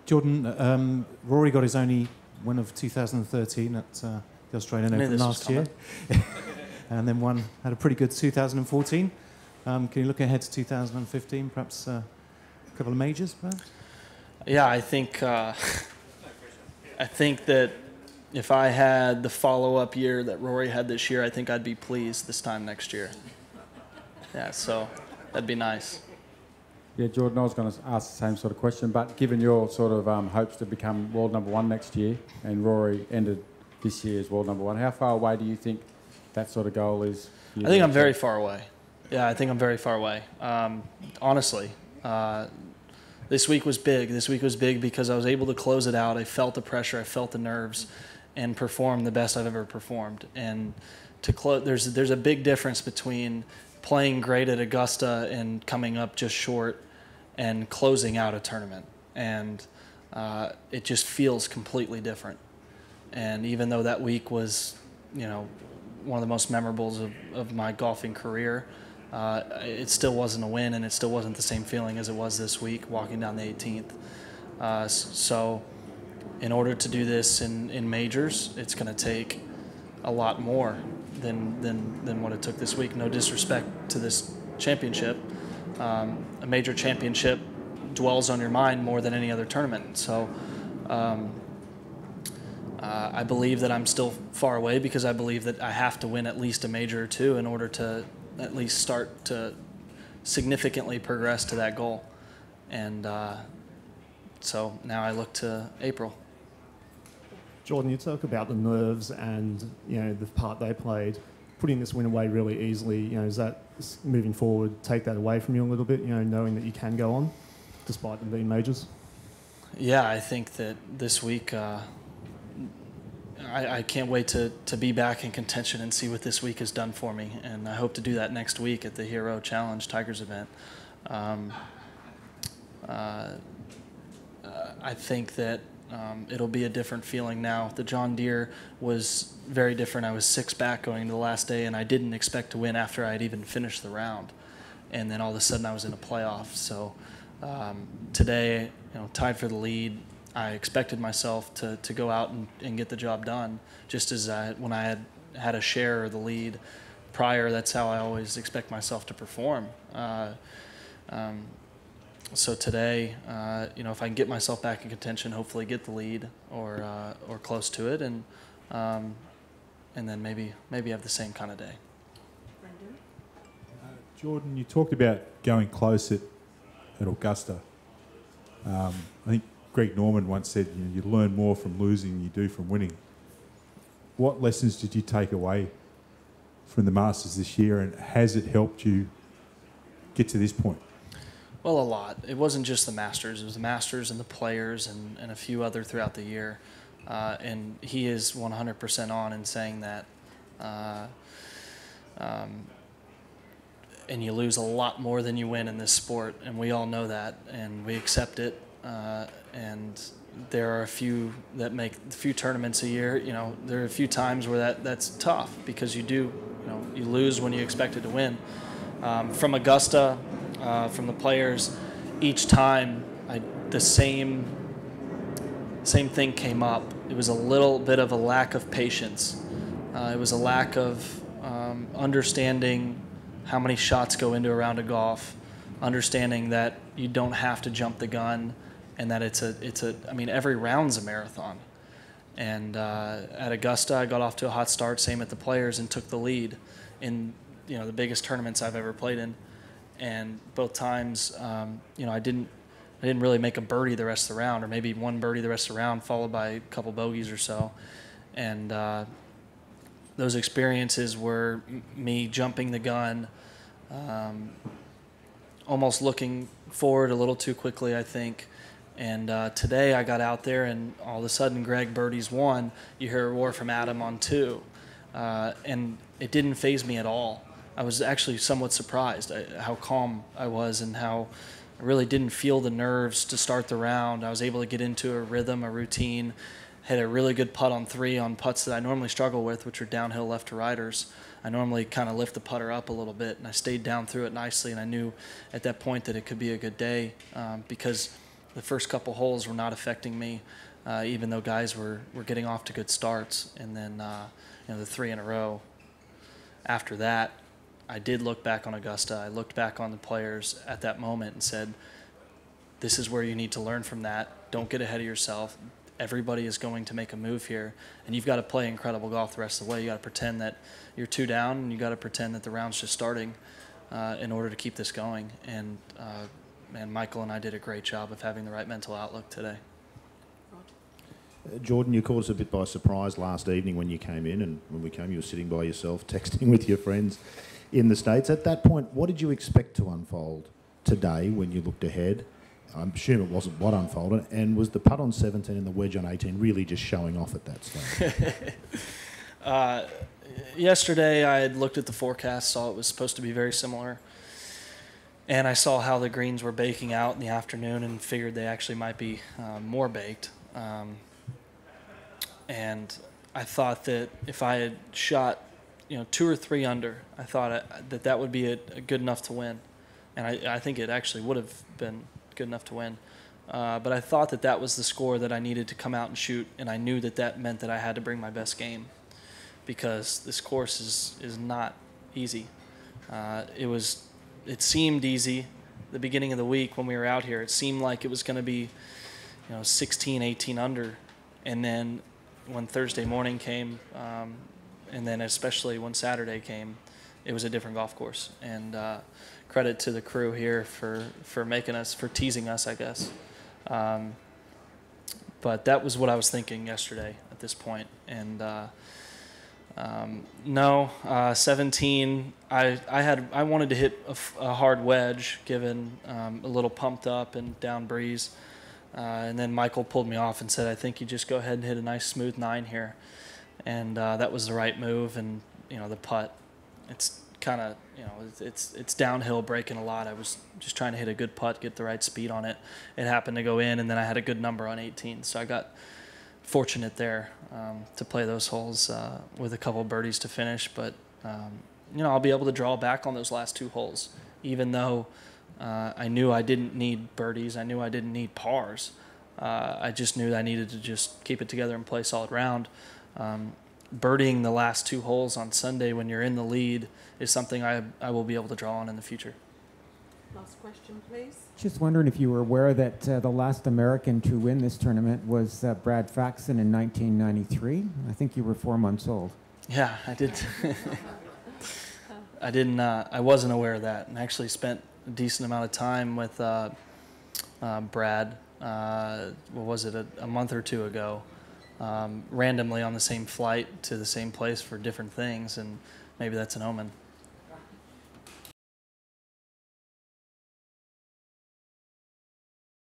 Jordan, Rory got his only win of 2013 at the Australian Open last year. And then had a pretty good 2014. Can you look ahead to 2015, perhaps a couple of majors, perhaps? Yeah, I think that if I had the follow-up year that Rory had this year, I think I'd be pleased this time next year. Yeah, so that'd be nice. Yeah, Jordan, I was going to ask the same sort of question, but given your sort of hopes to become world #1 next year, and Rory ended this year as world #1, how far away do you think that sort of goal is? I think I'm very far away. Yeah, I think I'm very far away. Honestly, this week was big. This week was big because I was able to close it out. I felt the pressure, I felt the nerves, and perform the best I've ever performed. And to close, there's a big difference between playing great at Augusta and coming up just short and closing out a tournament. And it just feels completely different. And even though that week was, you know, one of the most memorables of my golfing career, it still wasn't a win, and it still wasn't the same feeling as it was this week walking down the 18th. So in order to do this in majors, it's going to take a lot more than what it took this week. No disrespect to this championship. A major championship dwells on your mind more than any other tournament. So I believe that I'm still far away because I believe that I have to win at least a major or two in order to at least start to significantly progress to that goal. And so now I look to April. Jordan, you talk about the nerves and, you know, the part they played, putting this win away really easily. You know, is that moving forward take that away from you a little bit? You know, knowing that you can go on despite them being majors. Yeah, I think that this week I can't wait to be back in contention and see what this week has done for me, and I hope to do that next week at the Hero Challenge Tigers event. I think that it'll be a different feeling now. The John Deere was very different. I was 6 back going into the last day, and I didn't expect to win after I had even finished the round. And then all of a sudden I was in a playoff. So today, you know, tied for the lead, I expected myself to go out and get the job done, just as when I had a share of the lead prior. That's how I always expect myself to perform. So today, you know, if I can get myself back in contention, hopefully get the lead or close to it, and then maybe have the same kind of day. Jordan, you talked about going close at Augusta. I think Greg Norman once said, you know, you learn more from losing than you do from winning. What lessons did you take away from the Masters this year, and has it helped you get to this point? Well, a lot. It wasn't just the Masters. It was the Masters and the Players and a few other throughout the year. And he is 100% on in saying that. And you lose a lot more than you win in this sport, and we all know that, and we accept it. And there are a few that make a few tournaments a year. You know, there are a few times where that's tough because you lose when you expected to win. From Augusta, from the Players, each time the same thing came up. It was a little bit of a lack of patience. It was a lack of understanding how many shots go into a round of golf, understanding that you don't have to jump the gun, and that I mean, every round's a marathon. And at Augusta, I got off to a hot start, same at the Players, and took the lead in, you know, the biggest tournaments I've ever played in. And both times, you know, I didn't really make a birdie the rest of the round, or maybe one birdie the rest of the round, followed by a couple bogeys or so. And those experiences were me jumping the gun, almost looking forward a little too quickly, I think. And today I got out there, and all of a sudden Greg birdies 1. You hear a roar from Adam on 2. And it didn't faze me at all. I was actually somewhat surprised how calm I was and how I really didn't feel the nerves to start the round. I was able to get into a rhythm, a routine. Had a really good putt on 3 on putts that I normally struggle with, which are downhill left to righters. I normally kind of lift the putter up a little bit, and I stayed down through it nicely, and I knew at that point that it could be a good day because the first couple holes were not affecting me, even though guys were getting off to good starts. And then, the 3 in a row. After that, I did look back on Augusta. I looked back on the players at that moment and said, this is where you need to learn from that. Don't get ahead of yourself. Everybody is going to make a move here, and you've got to play incredible golf the rest of the way. You got to pretend that you're 2 down, and you got to pretend that the round's just starting in order to keep this going. And Michael and I did a great job of having the right mental outlook today. Jordan, you caught us a bit by surprise last evening when you came in, and when we came, you were sitting by yourself, texting with your friends in the States. At that point, what did you expect to unfold today when you looked ahead? I'm assuming it wasn't what unfolded. And was the putt on 17 and the wedge on 18 really just showing off at that stage? Yesterday, I had looked at the forecast, saw it was supposed to be very similar. And I saw how the greens were baking out in the afternoon and figured they actually might be more baked. And I thought that if I had shot, 2 or 3 under, I thought that would be a good enough to win. And I think it actually would have been good enough to win. But I thought that was the score that I needed to come out and shoot, and I knew that meant that I had to bring my best game, because this course is not easy. It seemed easy the beginning of the week when we were out here. It seemed like it was going to be 16, 18 under, and then when Thursday morning came, and then especially when Saturday came, it was a different golf course. And credit to the crew here for teasing us, I guess. But that was what I was thinking yesterday at this point. And 17, I wanted to hit a hard wedge, given a little pumped up and down breeze. And then Michael pulled me off and said, I think you just go ahead and hit a nice smooth 9 here. And that was the right move. And, the putt, it's kind of, it's downhill breaking a lot. I was just trying to hit a good putt, get the right speed on it. It happened to go in, and then I had a good number on 18. So I got fortunate there to play those holes with a couple birdies to finish. But, I'll be able to draw back on those last 2 holes, even though I knew I didn't need birdies. I knew I didn't need pars. I just knew that I needed to just keep it together and play a solid round. Birdieing the last 2 holes on Sunday when you're in the lead is something I will be able to draw on in the future. Last question, please. Just wondering if you were aware that the last American to win this tournament was Brad Faxon in 1993. I think you were 4 months old. Yeah, I did. I wasn't aware of that, and actually spent a decent amount of time with Brad. What was it, a month or 2 ago? Randomly on the same flight to the same place for different things, and maybe that's an omen.